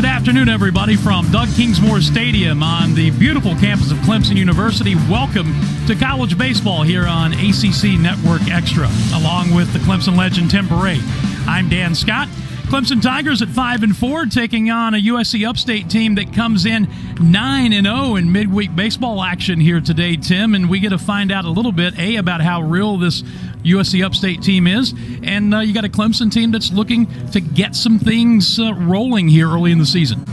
Good afternoon, everybody, from Doug Kingsmore Stadium on the beautiful campus of Clemson University. Welcome to college baseball here on ACC Network Extra, along with the Clemson legend Tim Beret. I'm Dan Scott. Clemson Tigers at 5-4, taking on a USC Upstate team that comes in 9-0 in midweek baseball action here today, Tim. And we get to find out a little bit, about how real this USC Upstate team is. And you got a Clemson team that's looking to get some things rolling here early in the season.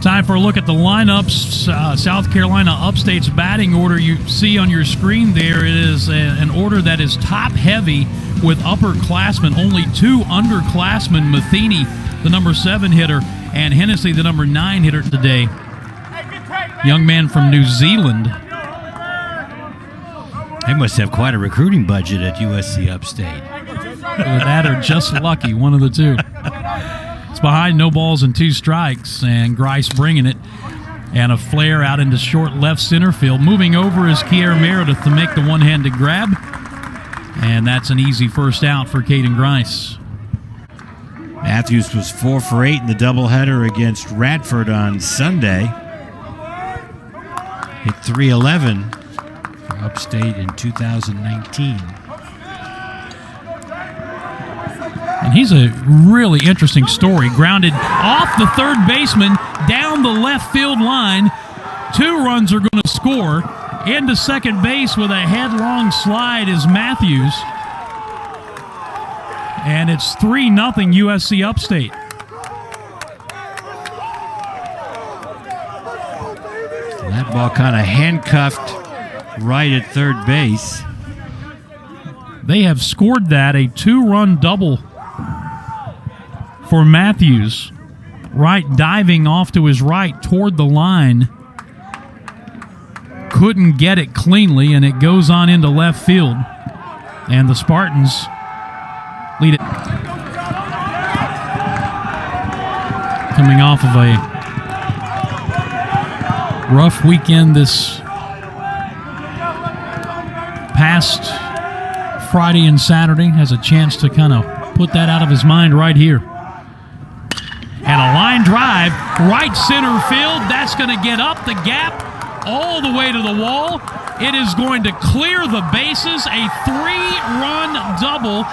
Time for a look at the lineups. South Carolina Upstate's batting order you see on your screen there. It is an order that is top-heavy with upperclassmen. Only two underclassmen, Matheny, the number 7 hitter, and Hennessy, the number 9 hitter today. Young man from New Zealand. They must have quite a recruiting budget at USC Upstate. That or just lucky, one of the two. It's behind, no balls and 2 strikes, and Grice bringing it. And a flare out into short left center field. Moving over is Kier Meredith to make the one-handed grab. And that's an easy first out for Caden Grice. Matthews was 4 for 8 in the doubleheader against Radford on Sunday. Hit .311 for Upstate in 2019. And he's a really interesting story. Grounded off the third baseman, down the left field line. 2 runs are going to score. Into second base with a headlong slide is Matthews. And it's 3-0 USC Upstate. That ball kind of handcuffed right at third base. They have scored that, a 2-run double for Matthews. Right, diving off to his right toward the line. Couldn't get it cleanly, and it goes on into left field. And the Spartans lead it. Coming off of a rough weekend this past Friday and Saturday, has a chance to kind of put that out of his mind right here. And a line drive, right center field. That's going to get up the gap all the way to the wall. It is going to clear the bases. A 3-run double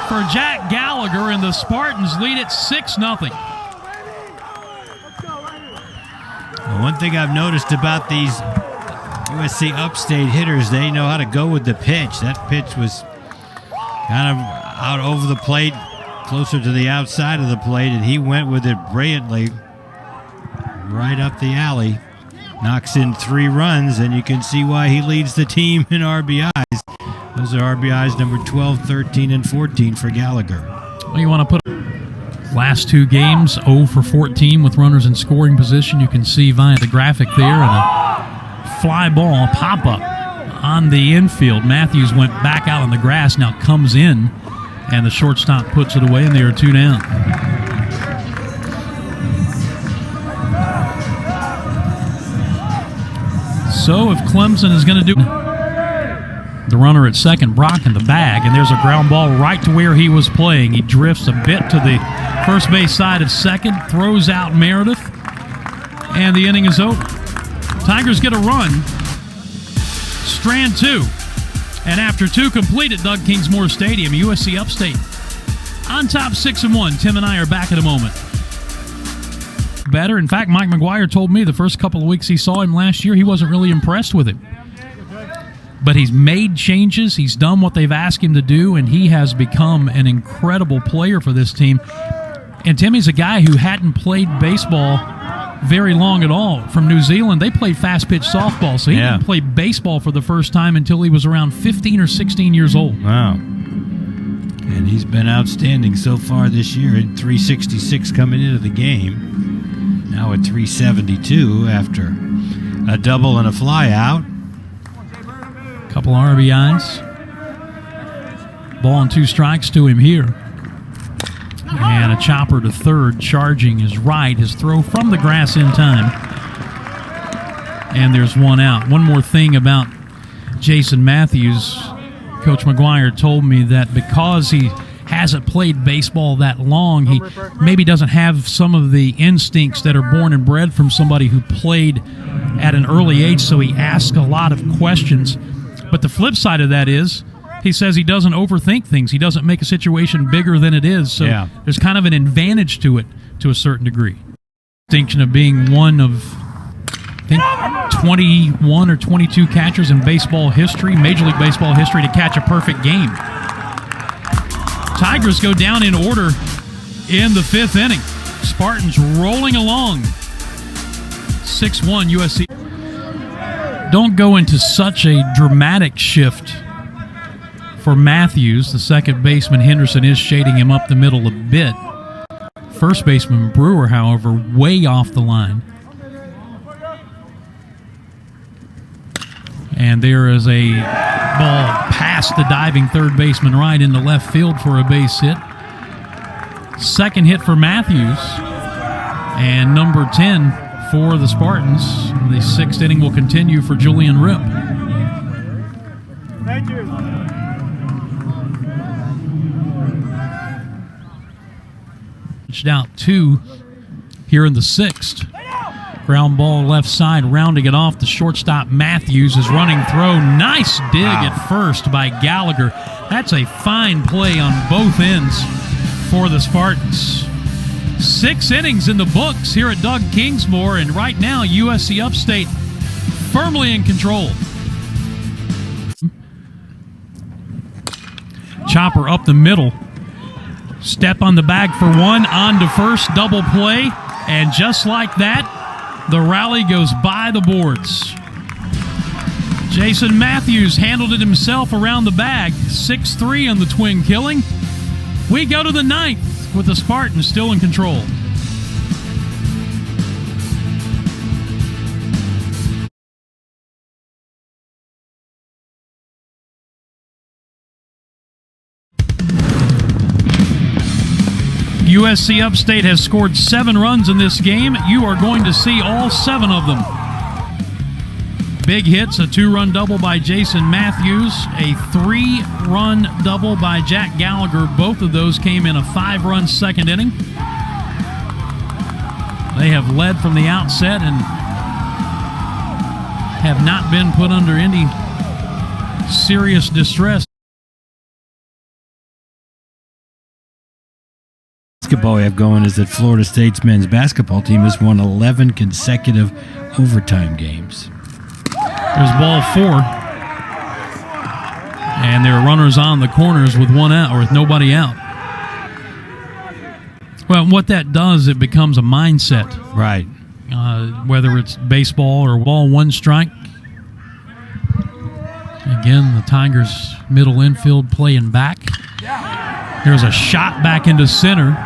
for Jack Gallagher, and the Spartans lead it 6-0. Well, one thing I've noticed about these USC Upstate hitters, they know how to go with the pitch. That pitch was kind of out over the plate, closer to the outside of the plate, and he went with it brilliantly right up the alley. Knocks in 3 runs, and you can see why he leads the team in RBIs. Those are RBIs number 12, 13, and 14 for Gallagher. Well, you want to put last 2 games, 0 for 14 with runners in scoring position. You can see via the graphic there, and a fly ball pop-up on the infield. Matthews went back out on the grass, now comes in, and the shortstop puts it away, and they are 2 down. So if Clemson is going to do the runner at second, Brock in the bag, and there's a ground ball right to where he was playing. He drifts a bit to the first base side of second, throws out Meredith, and the inning is over. Tigers get a run, strand 2, and after 2 complete at Doug Kingsmore Stadium, USC Upstate on top 6-1. Tim and I are back in a moment. Better. In fact, Mike McGuire told me the first couple of weeks he saw him last year, he wasn't really impressed with him. But he's made changes. He's done what they've asked him to do, and he has become an incredible player for this team. And Timmy's a guy who hadn't played baseball very long at all. From New Zealand, they played fast-pitch softball, so he didn't play baseball for the first time until he was around 15 or 16 years old. Wow. And he's been outstanding so far this year at 366 coming into the game. Now at 372 after a double and a fly out. Couple RBIs. Ball and 2 strikes to him here. And a chopper to third, charging his right. His throw from the grass in time. And there's 1 out. One more thing about Jason Matthews. Coach McGuire told me that because he hasn't played baseball that long. He maybe doesn't have some of the instincts that are born and bred from somebody who played at an early age, so he asks a lot of questions. But the flip side of that is he says he doesn't overthink things. He doesn't make a situation bigger than it is. So there's kind of an advantage to it to a certain degree. Distinction of being one of, I think, 21 or 22 catchers in baseball history, Major League Baseball history, to catch a perfect game. Tigers go down in order in the 5th inning. Spartans rolling along. 6-1 USC. Don't go into such a dramatic shift for Matthews. The second baseman, Henderson, is shading him up the middle a bit. First baseman, Brewer, however, way off the line. And there is a ball past the diving third baseman right into left field for a base hit. Second hit for Matthews. And number 10 for the Spartans. The 6th inning will continue for Julian Ripp. Thank you. Pitched out 2 here in the 6th. Ground ball left side, rounding it off. The shortstop Matthews is running throw. Nice dig at first by Gallagher. That's a fine play on both ends for the Spartans. 6 innings in the books here at Doug Kingsmore, and right now USC Upstate firmly in control. Chopper up the middle. Step on the bag for one, on to first, double play, and just like that, the rally goes by the boards. Jason Matthews handled it himself around the bag. 6-3 on the twin killing. We go to the 9th with the Spartans still in control. USC Upstate has scored 7 runs in this game. You are going to see all 7 of them. Big hits, a 2-run double by Jason Matthews, a 3-run double by Jack Gallagher. Both of those came in a 5-run second inning. They have led from the outset and have not been put under any serious distress. Basketball we have going is that Florida State's men's basketball team has won 11 consecutive overtime games. There's ball 4. And there are runners on the corners with one out, or with nobody out. Well, what that does, it becomes a mindset. Right. Whether it's baseball or ball 1 strike. Again, the Tigers' middle infield playing back. There's a shot back into center.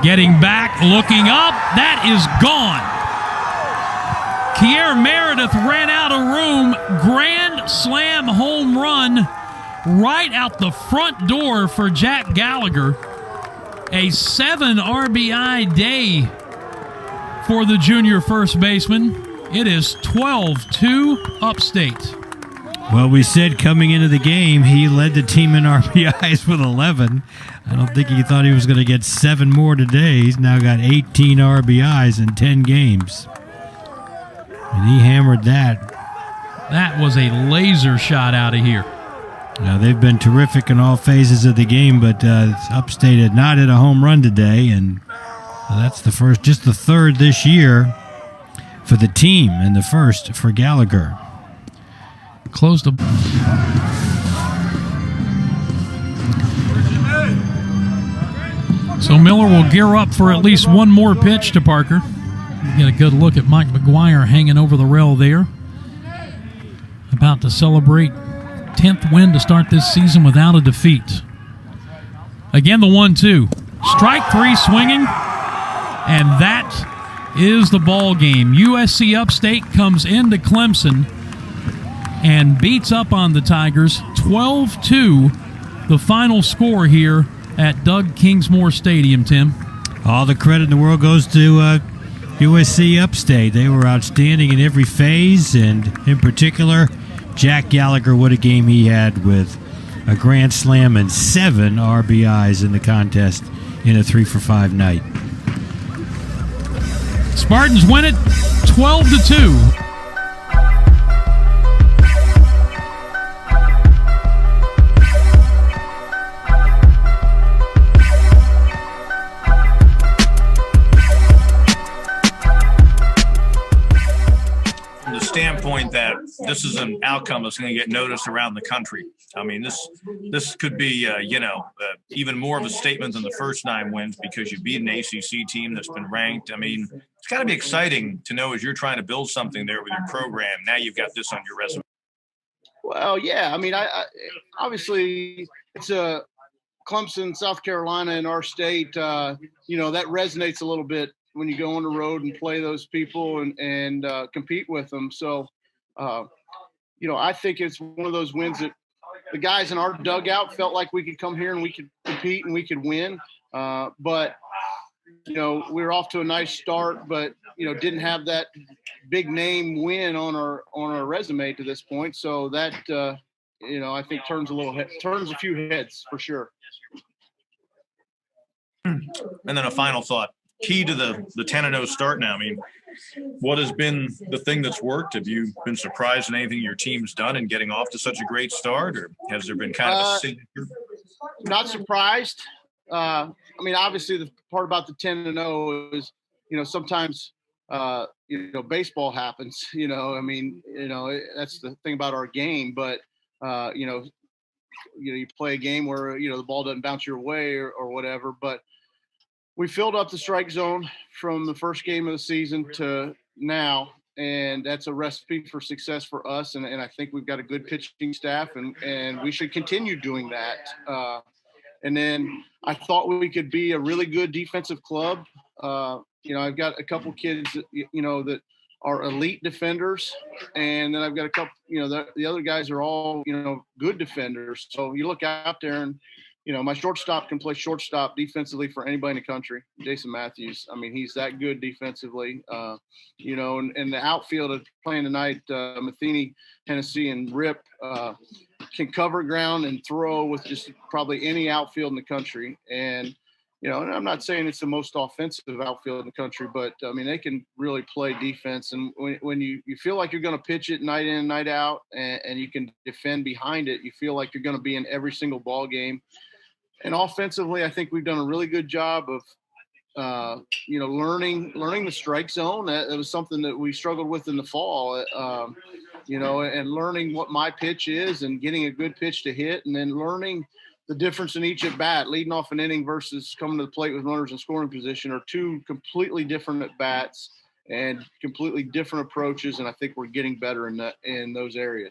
Getting back, looking up. That is gone. Kier Meredith ran out of room. Grand slam home run right out the front door for Jack Gallagher. A 7 RBI day for the junior first baseman. It is 12-2 Upstate. Well, we said coming into the game, he led the team in RBIs with 11. I don't think he thought he was going to get 7 more today. He's now got 18 RBIs in 10 games. And he hammered that. That was a laser shot out of here. Now, they've been terrific in all phases of the game, but Upstate had not hit a home run today, and that's the first, just the 3rd this year for the team, and the 1st for Gallagher. Close the... So Miller will gear up for at least one more pitch to Parker. Get a good look at Mike McGuire hanging over the rail there. About to celebrate 10th win to start this season without a defeat. Again, the 1-2. Strike 3 swinging. And that is the ball game. USC Upstate comes into Clemson and beats up on the Tigers. 12-2, the final score here at Doug Kingsmore Stadium, Tim. All the credit in the world goes to USC Upstate. They were outstanding in every phase, and in particular, Jack Gallagher, what a game he had with a grand slam and 7 RBIs in the contest in a 3-for-5 night. Spartans win it 12-2. Standpoint that this is an outcome that's going to get noticed around the country. I mean, this could be, even more of a statement than the first 9 wins because you beat an ACC team that's been ranked. I mean, it's got to be exciting to know as you're trying to build something there with your program. Now you've got this on your resume. Well, yeah. I mean, I obviously it's a Clemson, South Carolina, in our state. That resonates a little bit when you go on the road and play those people and compete with them. So, I think it's one of those wins that the guys in our dugout felt like we could come here and we could compete and we could win. But we were off to a nice start, but, didn't have that big name win on our resume to this point. So that, I think turns a few heads for sure. And then a final thought. Key to the 10-0 start now. I mean, what has been the thing that's worked? Have you been surprised in anything your team's done in getting off to such a great start, or has there been kind of a signature? Not surprised. Obviously the part about the 10-0 is, sometimes, baseball happens, that's the thing about our game, but, you play a game where, the ball doesn't bounce your way or whatever, but we filled up the strike zone from the first game of the season to now, and that's a recipe for success for us. And I think we've got a good pitching staff, and we should continue doing that. And then I thought we could be a really good defensive club. I've got a couple kids that, that are elite defenders, and then I've got a couple, the other guys are all, good defenders. So you look out there and, my shortstop can play shortstop defensively for anybody in the country. Jason Matthews. I mean, he's that good defensively. And the outfield playing tonight, Matheny, Hennessy, and Rip can cover ground and throw with just probably any outfield in the country. And, and I'm not saying it's the most offensive outfield in the country, but, they can really play defense. And when you feel like you're going to pitch it night in, night out, and you can defend behind it, you feel like you're going to be in every single ball game. And offensively, I think we've done a really good job of, learning the strike zone. That was something that we struggled with in the fall, and learning what my pitch is and getting a good pitch to hit, and then learning the difference in each at bat. Leading off an inning versus coming to the plate with runners in scoring position are 2 completely different at bats and completely different approaches. And I think we're getting better in those areas.